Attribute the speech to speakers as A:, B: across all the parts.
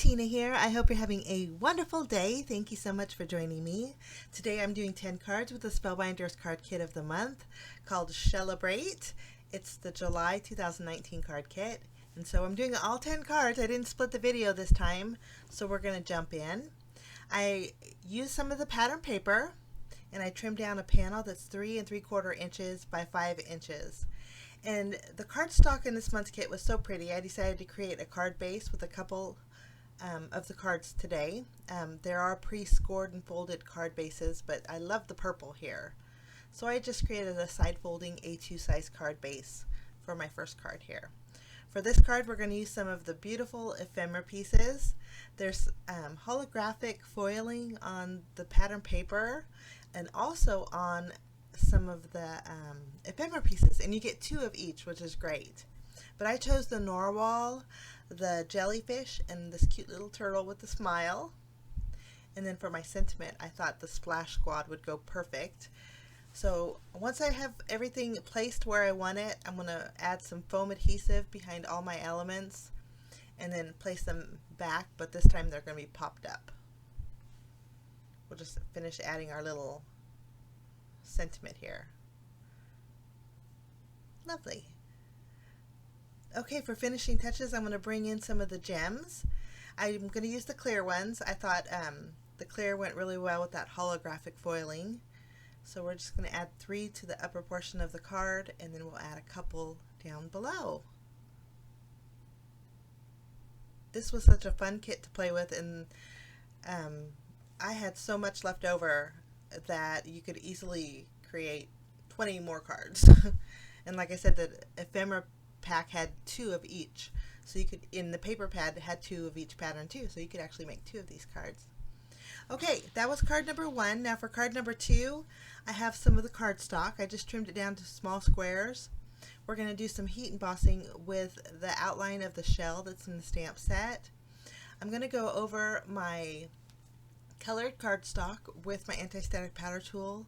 A: Tina here. I hope you're having a wonderful day. Thank you so much for joining me. Today I'm doing 10 cards with the Spellbinders card kit of the month called Shellebrate. It's the July 2019 card kit. And so I'm doing all 10 cards. I didn't split the video this time, so we're going to jump in. I used some of the pattern paper and I trimmed down a panel that's 3 3/4 inches by 5 inches. And the cardstock in this month's kit was so pretty, I decided to create a card base with a couple of the cards today. There are pre-scored and folded card bases, but I love the purple here. So I just created a side folding A2 size card base for my first card here. For this card, we're going to use some of the beautiful ephemera pieces. There's holographic foiling on the pattern paper and also on some of the ephemera pieces, and you get 2 of each, which is great. But I chose the narwhal, the jellyfish, and this cute little turtle with the smile. And then for my sentiment, I thought the splash squad would go perfect. So once I have everything placed where I want it, I'm going to add some foam adhesive behind all my elements and then place them back, but this time they're going to be popped up. We'll just finish adding our little sentiment here. Lovely. Okay, for finishing touches, I'm going to bring in some of the gems. I'm going to use the clear ones. I thought the clear went really well with that holographic foiling. So we're just going to add 3 to the upper portion of the card, and then we'll add a couple down below. This was such a fun kit to play with, and I had so much left over that you could easily create 20 more cards. And like I said, the ephemera pack had 2 of each, so you could, in the paper pad, it had 2 of each pattern too, so you could actually make 2 of these cards. Okay, that was card number 1. Now for card number 2, I have some of the cardstock. I just trimmed it down to small squares. We're going to do some heat embossing with the outline of the shell that's in the stamp set. I'm going to go over my colored cardstock with my anti-static powder tool,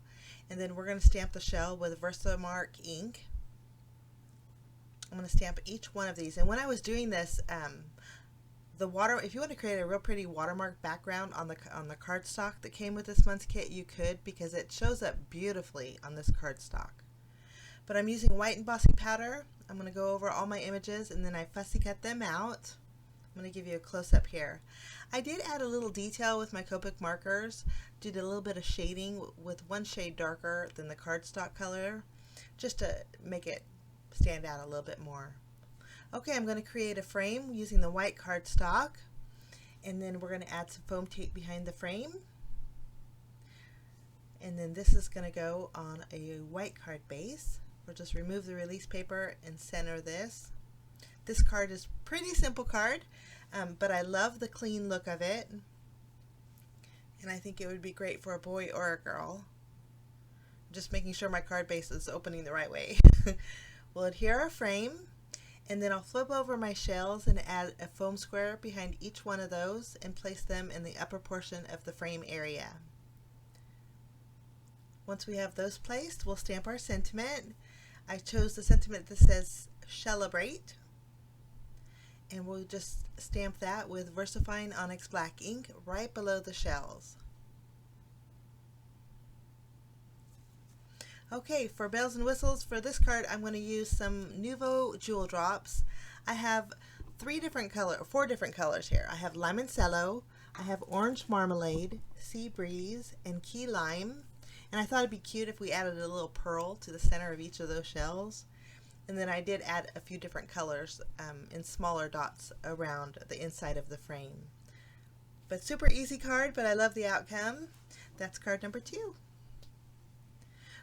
A: and then we're going to stamp the shell with Versamark ink. I'm going to stamp each one of these, and when I was doing this, if you want to create a real pretty watermark background on the cardstock that came with this month's kit, you could, because it shows up beautifully on this cardstock. But I'm using white embossing powder. I'm going to go over all my images and then I fussy cut them out. I'm going to give you a close-up here. I did add a little detail with my Copic markers, did a little bit of shading with one shade darker than the cardstock color, just to make it stand out a little bit more. Okay, I'm going to create a frame using the white cardstock, and then we're going to add some foam tape behind the frame. And then this is going to go on a white card base. We'll just remove the release paper and center this. This card is a pretty simple card, but I love the clean look of it. And I think it would be great for a boy or a girl. Just making sure my card base is opening the right way. We'll adhere our frame, and then I'll flip over my shells and add a foam square behind each one of those and place them in the upper portion of the frame area. Once we have those placed, we'll stamp our sentiment. I chose the sentiment that says Shellebrate, and we'll just stamp that with VersaFine Onyx Black ink right below the shells. Okay, for bells and whistles, for this card I'm going to use some Nuvo Jewel Drops. I have 4 different colors here. I have Limoncello, I have Orange Marmalade, Sea Breeze, and Key Lime. And I thought it'd be cute if we added a little pearl to the center of each of those shells. And then I did add a few different colors in smaller dots around the inside of the frame. But super easy card, but I love the outcome. That's card number 2.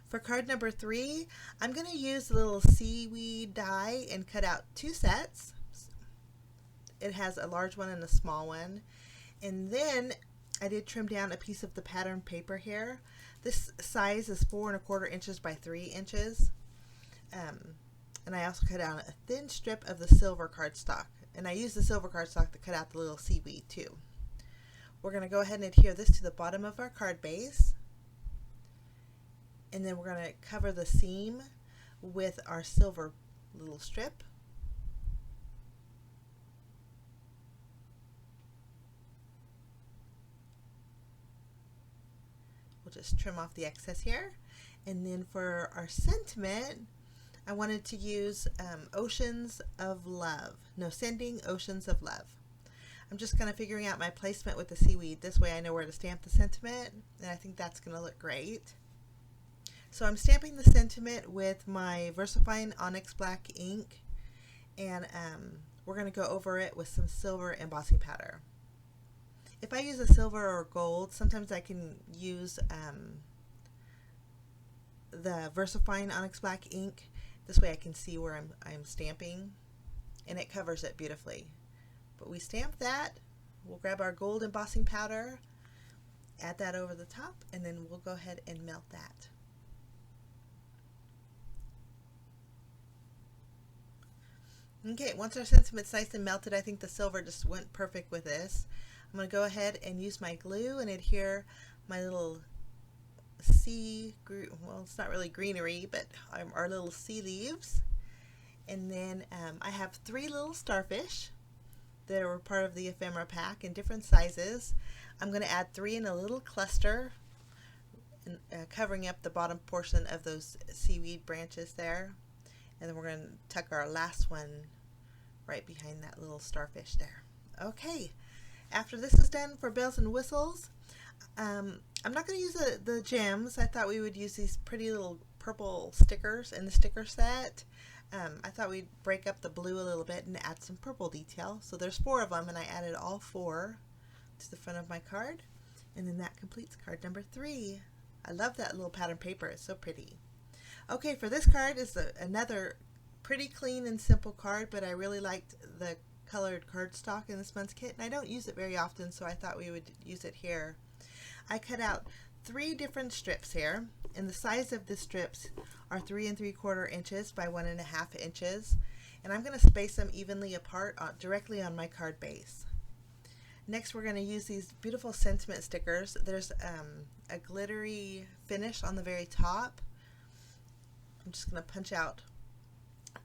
A: For card number 3, I'm going to use a little seaweed die and cut out 2 sets. It has a large one and a small one. And then I did trim down a piece of the pattern paper here. This size is 4 1/4 inches by 3 inches. And I also cut out a thin strip of the silver cardstock. And I used the silver cardstock to cut out the little seaweed too. We're going to go ahead and adhere this to the bottom of our card base. And then we're going to cover the seam with our silver little strip. We'll just trim off the excess here. And then for our sentiment, I wanted to use Oceans of Love. No, Sending Oceans of Love. I'm just kind of figuring out my placement with the seaweed. This way I know where to stamp the sentiment, and I think that's going to look great. So I'm stamping the sentiment with my VersaFine Onyx Black ink, and we're going to go over it with some silver embossing powder. If I use a silver or gold, sometimes I can use the VersaFine Onyx Black ink. This way I can see where I'm stamping, and it covers it beautifully. But we stamp that, we'll grab our gold embossing powder, add that over the top, and then we'll go ahead and melt that. Okay, once our sentiment's nice and melted, I think the silver just went perfect with this. I'm going to go ahead and use my glue and adhere my little well, it's not really greenery, but our little sea leaves. And then I have 3 little starfish that were part of the ephemera pack in different sizes. I'm going to add 3 in a little cluster, covering up the bottom portion of those seaweed branches there. And then we're going to tuck our last one right behind that little starfish there. Okay, after this is done for bells and whistles, I'm not going to use the gems. I thought we would use these pretty little purple stickers in the sticker set. I thought we'd break up the blue a little bit and add some purple detail. So there's 4 of them, and I added all 4 to the front of my card. And then that completes card number 3. I love that little pattern paper. It's so pretty. Okay, for this card is another pretty clean and simple card, but I really liked the colored cardstock in this month's kit, and I don't use it very often, so I thought we would use it here. I cut out 3 different strips here, and the size of the strips are 3 3/4 inches by 1.5 inches, and I'm going to space them evenly apart directly on my card base. Next, we're going to use these beautiful sentiment stickers. There's a glittery finish on the very top. I'm just going to punch out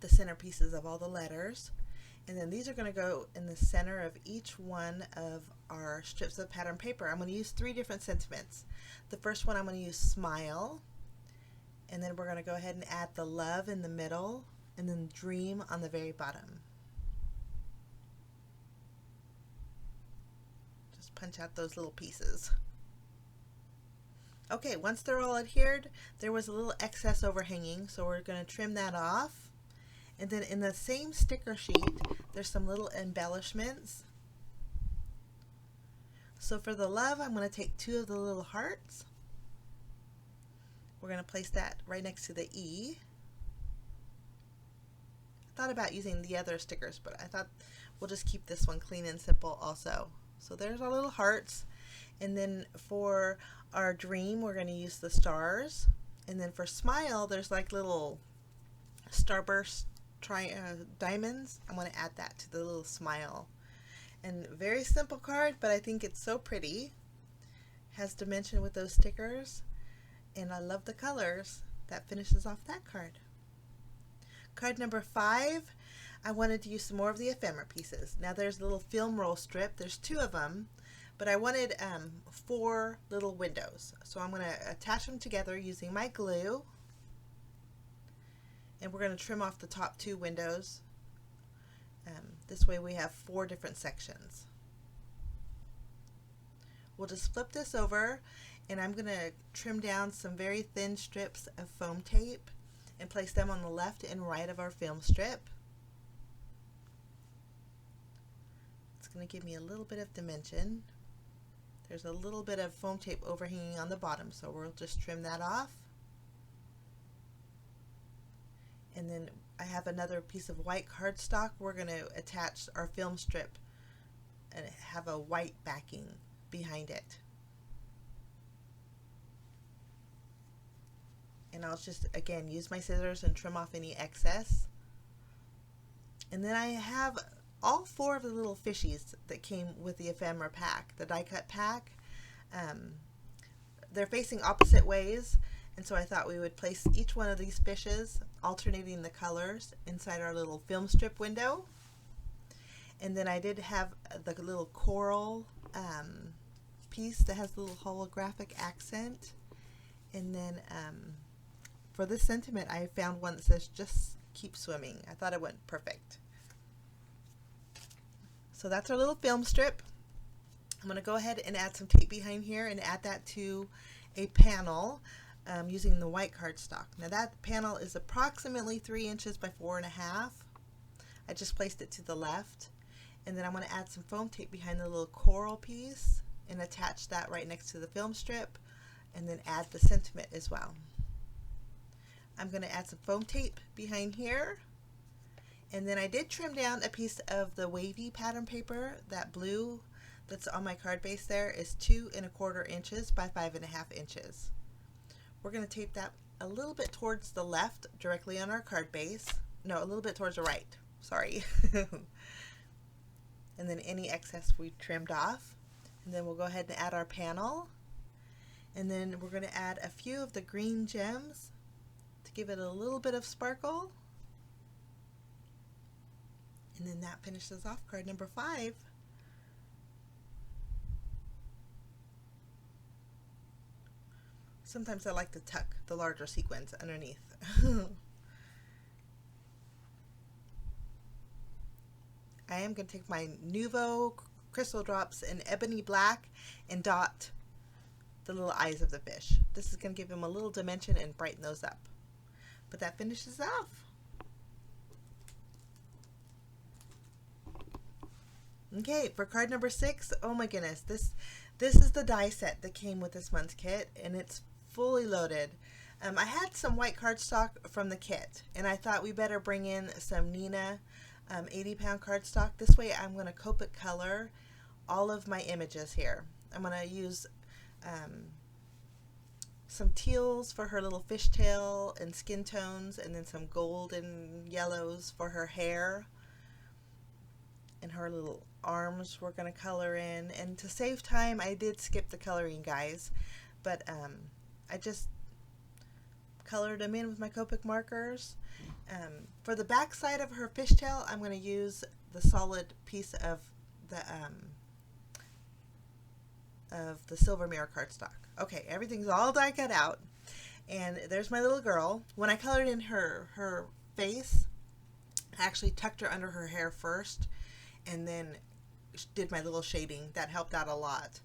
A: the center pieces of all the letters, and then these are going to go in the center of each one of our strips of pattern paper. I'm going to use 3 different sentiments. The first one I'm going to use Smile, and then we're going to go ahead and add the love in the middle, and then Dream on the very bottom. Just punch out those little pieces. Okay, once they're all adhered, there was a little excess overhanging, so we're going to trim that off. And then in the same sticker sheet, there's some little embellishments. So for the love, I'm going to take 2 of the little hearts. We're going to place that right next to the E. I thought about using the other stickers, but I thought we'll just keep this one clean and simple also. So there's our little hearts. And then for our dream, we're going to use the stars. And then for smile, there's like little starburst diamonds. I'm going to add that to the little smile. And very simple card, but I think it's so pretty. Has dimension with those stickers. And I love the colors. That finishes off that card. Card number 5, I wanted to use some more of the ephemera pieces. Now there's a little film roll strip. There's 2 of them, but I wanted 4 little windows. So I'm going to attach them together using my glue. And we're going to trim off the top 2 windows. This way we have 4 different sections. We'll just flip this over, and I'm going to trim down some very thin strips of foam tape and place them on the left and right of our film strip. It's going to give me a little bit of dimension. There's a little bit of foam tape overhanging on the bottom, so we'll just trim that off. And then I have another piece of white cardstock. We're going to attach our film strip and have a white backing behind it. And I'll just, again, use my scissors and trim off any excess. And then I have all 4 of the little fishies that came with the ephemera pack, the die cut pack. They're facing opposite ways, and so I thought we would place each one of these fishes, alternating the colors, inside our little film strip window. And then I did have the little coral piece that has a little holographic accent. And then for this sentiment, I found one that says, just keep swimming. I thought it went perfect. So that's our little film strip. I'm going to go ahead and add some tape behind here and add that to a panel using the white cardstock. Now that panel is approximately 3 inches by 4.5. I just placed it to the left. And then I'm going to add some foam tape behind the little coral piece and attach that right next to the film strip, and then add the sentiment as well. I'm going to add some foam tape behind here, and then I did trim down a piece of the wavy pattern paper. That blue that's on my card base there is 2¼ inches by 5.5 inches. We're going to tape that a little bit towards the left, directly on our card base. No, a little bit towards the right. Sorry. And then any excess we trimmed off. And then we'll go ahead and add our panel. And then we're going to add a few of the green gems to give it a little bit of sparkle. And then that finishes off card number 5. Sometimes I like to tuck the larger sequins underneath. I am going to take my Nuvo crystal drops in ebony black and dot the little eyes of the fish. This is going to give them a little dimension and brighten those up. But that finishes off. Okay, for card number 6, oh my goodness, this is the die set that came with this month's kit, and it's fully loaded. I had some white cardstock from the kit, and I thought we better bring in some Nina 80-pound cardstock. This way I'm going to Copic color all of my images here. I'm going to use some teals for her little fishtail and skin tones, and then some golden yellows for her hair. And her little arms we're going to color in. And to save time, I did skip the coloring, guys. But I just colored them in with my Copic markers. For the back side of her fishtail, I'm going to use the solid piece of the silver mirror cardstock. Okay, everything's all die cut out, and there's my little girl. When I colored in her face, I actually tucked her under her hair first, and then did my little shading. That helped out a lot.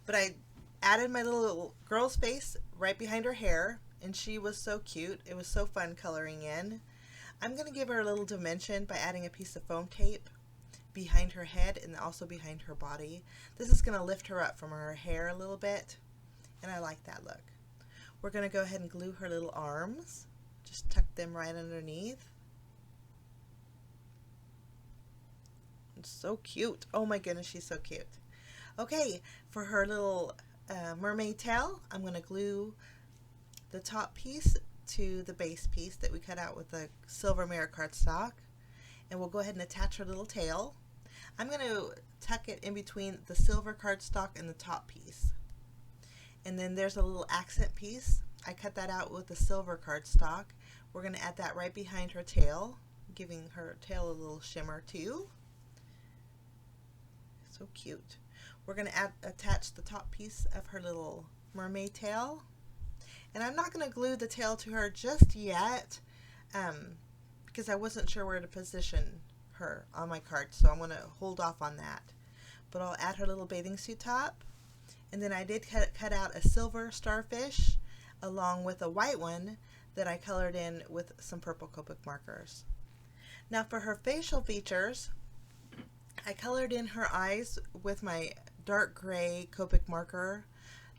A: But I added my little girl's face right behind her hair, and she was so cute. It was so fun coloring in. I'm going to give her a little dimension by adding a piece of foam tape behind her head and also behind her body. This is going to lift her up from her hair a little bit, and I like that look. We're going to go ahead and glue her little arms. Just tuck them right underneath. It's so cute. Oh my goodness, she's so cute. Okay, for her little mermaid tail, I'm going to glue the top piece to the base piece that we cut out with the silver mirror cardstock, and we'll go ahead and attach her little tail. I'm going to tuck it in between the silver cardstock and the top piece. And then there's a little accent piece. I cut that out with the silver cardstock. We're going to add that right behind her tail, giving her tail a little shimmer too. So cute. We're going to attach the top piece of her little mermaid tail. And I'm not going to glue the tail to her just yet because I wasn't sure where to position her on my card, so I'm going to hold off on that. But I'll add her little bathing suit top. And then I did cut out a silver starfish along with a white one that I colored in with some purple Copic markers. Now for her facial features, I colored in her eyes with my dark gray Copic marker.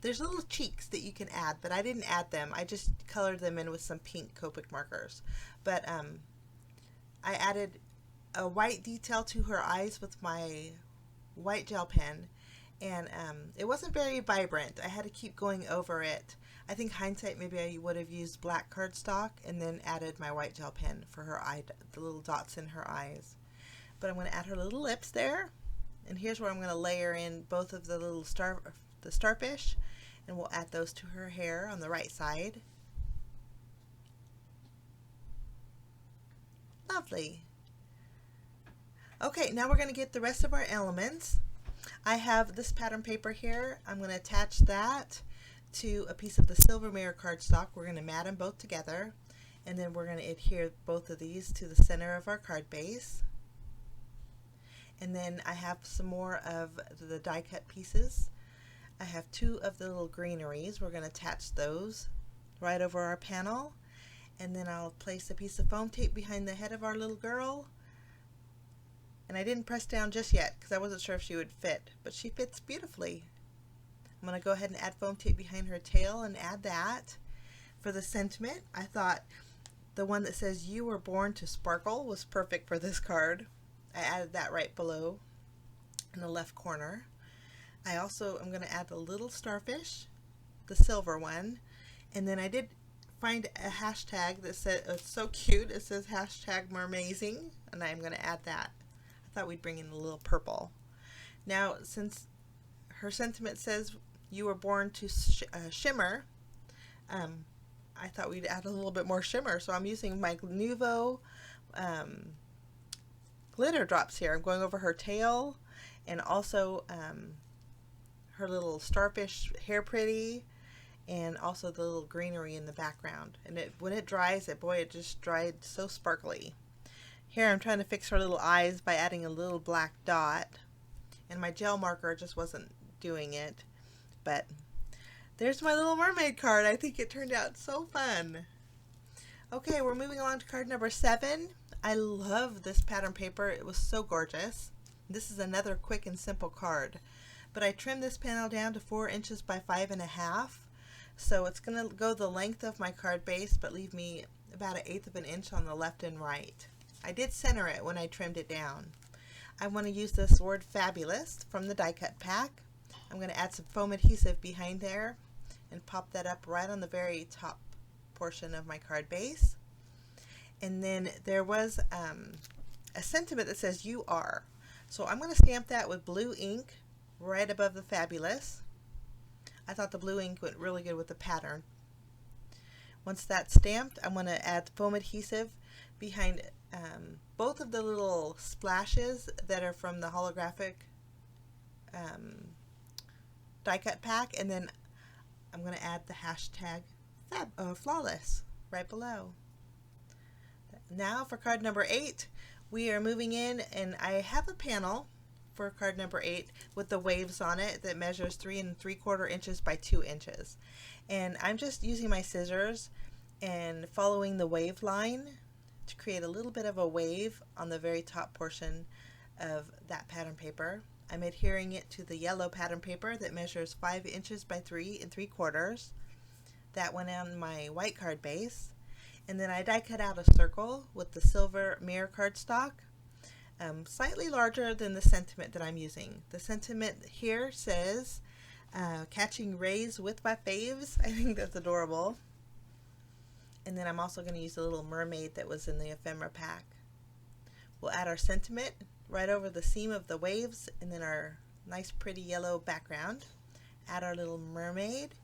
A: There's little cheeks that you can add, but I didn't add them. I just colored them in with some pink Copic markers. But I added a white detail to her eyes with my white gel pen, and it wasn't very vibrant. I had to keep going over it. I think hindsight, maybe I would have used black cardstock and then added my white gel pen for her eye, the little dots in her eyes. But I'm going to add her little lips there, and here's where I'm going to layer in both of the little starfish, and we'll add those to her hair on the right side. Lovely. Okay, now we're going to get the rest of our elements. I have this pattern paper here. I'm going to attach that to a piece of the silver mirror cardstock. We're going to mat them both together, and then we're going to adhere both of these to the center of our card base. And then I have some more of the die cut pieces. I have 2 of the little greeneries. We're going to attach those right over our panel, and then I'll place a piece of foam tape behind the head of our little girl. And I didn't press down just yet because I wasn't sure if she would fit, but she fits beautifully. I'm going to go ahead and add foam tape behind her tail and add that. For the sentiment, I thought the one that says "You were born to sparkle" was perfect for this card. I added that right below in the left corner. I also am going to add the little starfish, the silver one, and then I did find a hashtag that said, it's so cute, it says #mermazing, and I'm going to add that. I thought we'd bring in a little purple. Now, since her sentiment says "You were born to shimmer," I thought we'd add a little bit more shimmer, so I'm using my Nuvo glitter drops here. I'm going over her tail and also her little starfish hair pretty, and also the little greenery in the background. And when it dries, it just dried so sparkly. Here I'm trying to fix her little eyes by adding a little black dot, and my gel marker just wasn't doing it. But there's my little mermaid card. I think it turned out so fun. Okay, we're moving along to card number 7. I love this pattern paper. It was so gorgeous. This is another quick and simple card. But I trimmed this panel down to 4 inches by 5.5. So it's going to go the length of my card base, but leave me about 1/8 of an inch on the left and right. I did center it when I trimmed it down. I want to use this word "Fabulous" from the die cut pack. I'm going to add some foam adhesive behind there and pop that up right on the very top portion of my card base. And then there was a sentiment that says "You are." So I'm going to stamp that with blue ink right above the "Fabulous." I thought the blue ink went really good with the pattern. Once that's stamped, I'm going to add foam adhesive behind both of the little splashes that are from the holographic die cut pack, and then I'm going to add the hashtag flawless right below. Now for card number 8, we are moving in, and I have a panel for card number 8 with the waves on it that measures 3 3/4 inches by 2 inches. And I'm just using my scissors and following the wave line to create a little bit of a wave on the very top portion of that pattern paper. I'm adhering it to the yellow pattern paper that measures 5 inches by 3 3/4. That went on my white card base. And then I die cut out a circle with the silver mirror cardstock, slightly larger than the sentiment that I'm using. The sentiment here says, "Catching rays with my faves." I think that's adorable. And then I'm also going to use the little mermaid that was in the ephemera pack. We'll add our sentiment right over the seam of the waves, and then our nice pretty yellow background. Add our little mermaid,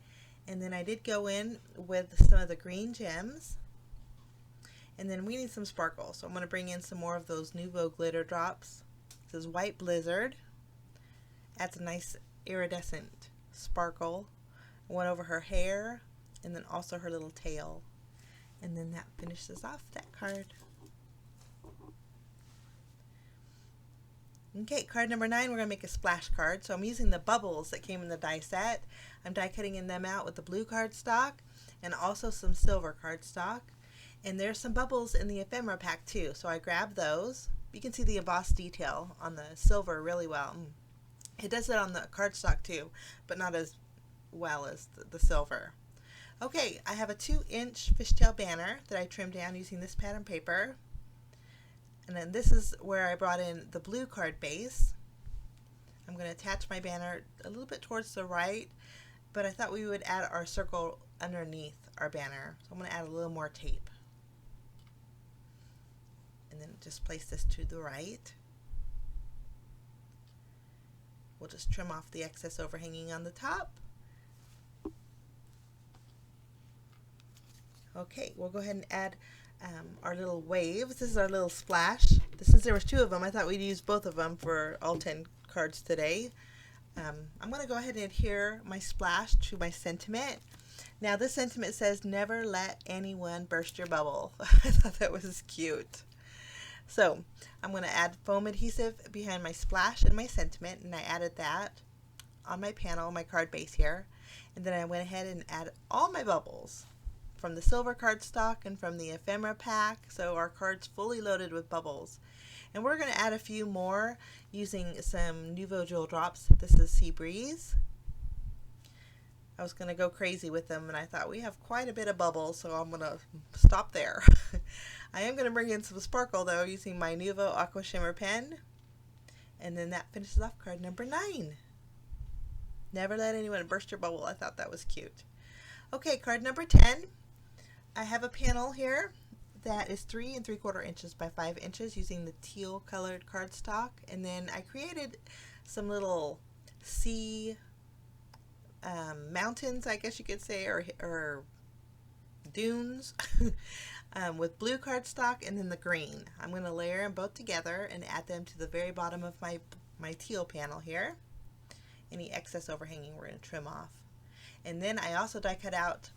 A: and then I did go in with some of the green gems. And then we need some sparkle, so I'm going to bring in some more of those Nuvo glitter drops. This is White Blizzard. Adds a nice iridescent sparkle. I went over her hair, and then also her little tail. And then that finishes off that card. Okay, card number 9, we're going to make a splash card. So I'm using the bubbles that came in the die set. I'm die cutting them out with the blue cardstock and also some silver cardstock. And there's some bubbles in the ephemera pack too, so I grabbed those. You can see the embossed detail on the silver really well. It does it on the cardstock too, but not as well as the silver. Okay, I have a 2-inch fishtail banner that I trimmed down using this pattern paper. And then this is where I brought in the blue card base. I'm going to attach my banner a little bit towards the right, but I thought we would add our circle underneath our banner. So I'm going to add a little more tape. And then just place this to the right. We'll just trim off the excess overhanging on the top. Okay, we'll go ahead and add our little waves. This is our little splash. Since there was 2 of them, I thought we'd use both of them for all 10 cards today. I'm going to go ahead and adhere my splash to my sentiment. Now this sentiment says, never let anyone burst your bubble. I thought that was cute. So I'm going to add foam adhesive behind my splash and my sentiment, and I added that on my panel, my card base here. And then I went ahead and added all my bubbles from the silver cardstock and from the ephemera pack, so our card's fully loaded with bubbles. And we're going to add a few more using some Nouveau Jewel drops. This is Sea Breeze. I was going to go crazy with them, and I thought we have quite a bit of bubbles, so I'm going to stop there. I am going to bring in some sparkle, though, using my Nouveau Aqua Shimmer pen. And then that finishes off card number 9. Never let anyone burst your bubble. I thought that was cute. Okay, card number 10. I have a panel here that is 3 3/4 inches by 5 inches using the teal colored cardstock, and then I created some little sea mountains, I guess you could say, or dunes with blue cardstock and then the green. I'm going to layer them both together and add them to the very bottom of my teal panel here. Any excess overhanging we're going to trim off. And then I also die cut out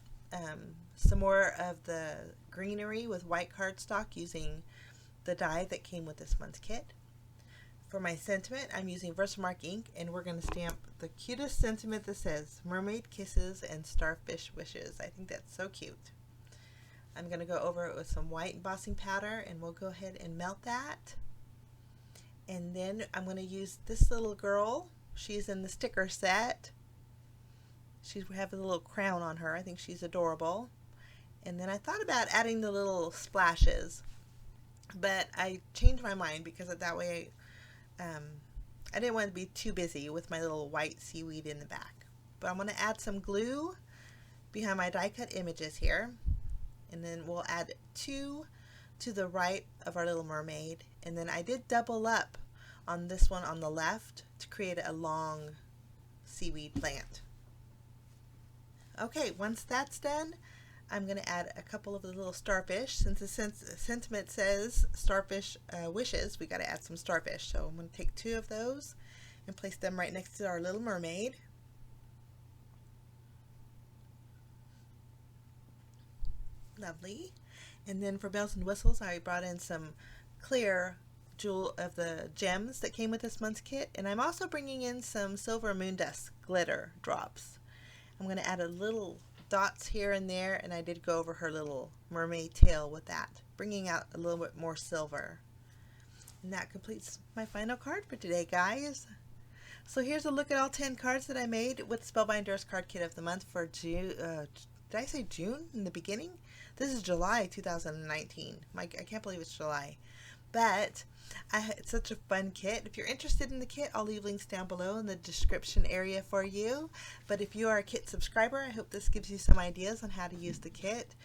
A: some more of the greenery with white cardstock using the die that came with this month's kit. For my sentiment, I'm using Versamark ink, and we're going to stamp the cutest sentiment that says Mermaid Kisses and Starfish Wishes. I think that's so cute. I'm going to go over it with some white embossing powder, and we'll go ahead and melt that. And then I'm going to use this little girl. She's in the sticker set. She has a little crown on her. I think she's adorable. And then I thought about adding the little splashes, but I changed my mind because that way I didn't want to be too busy with my little white seaweed in the back. But I'm going to add some glue behind my die cut images here, and then we'll add 2 to the right of our little mermaid. And then I did double up on this one on the left to create a long seaweed plant. Okay, once that's done, I'm going to add a couple of the little starfish. Since the sentiment says starfish wishes, we got to add some starfish. So I'm going to take 2 of those and place them right next to our little mermaid. Lovely. And then for bells and whistles, I brought in some clear jewel of the gems that came with this month's kit, and I'm also bringing in some silver moon dust glitter drops. I'm going to add a little dots here and there, and I did go over her little mermaid tail with that, bringing out a little bit more silver. And that completes my final card for today, guys. So here's a look at all 10 cards that I made with Spellbinders Card Kit of the Month for June. Did I say June in the beginning? This is July 2019. I can't believe it's July. But it's such a fun kit. If you're interested in the kit, I'll leave links down below in the description area for you. But if you are a kit subscriber, I hope this gives you some ideas on how to use the kit.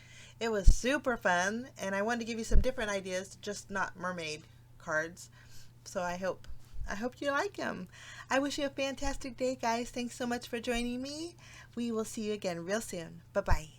A: It was super fun, and I wanted to give you some different ideas, just not mermaid cards. So I hope you like them. I wish you a fantastic day, guys. Thanks so much for joining me. We will see you again real soon. Bye-bye.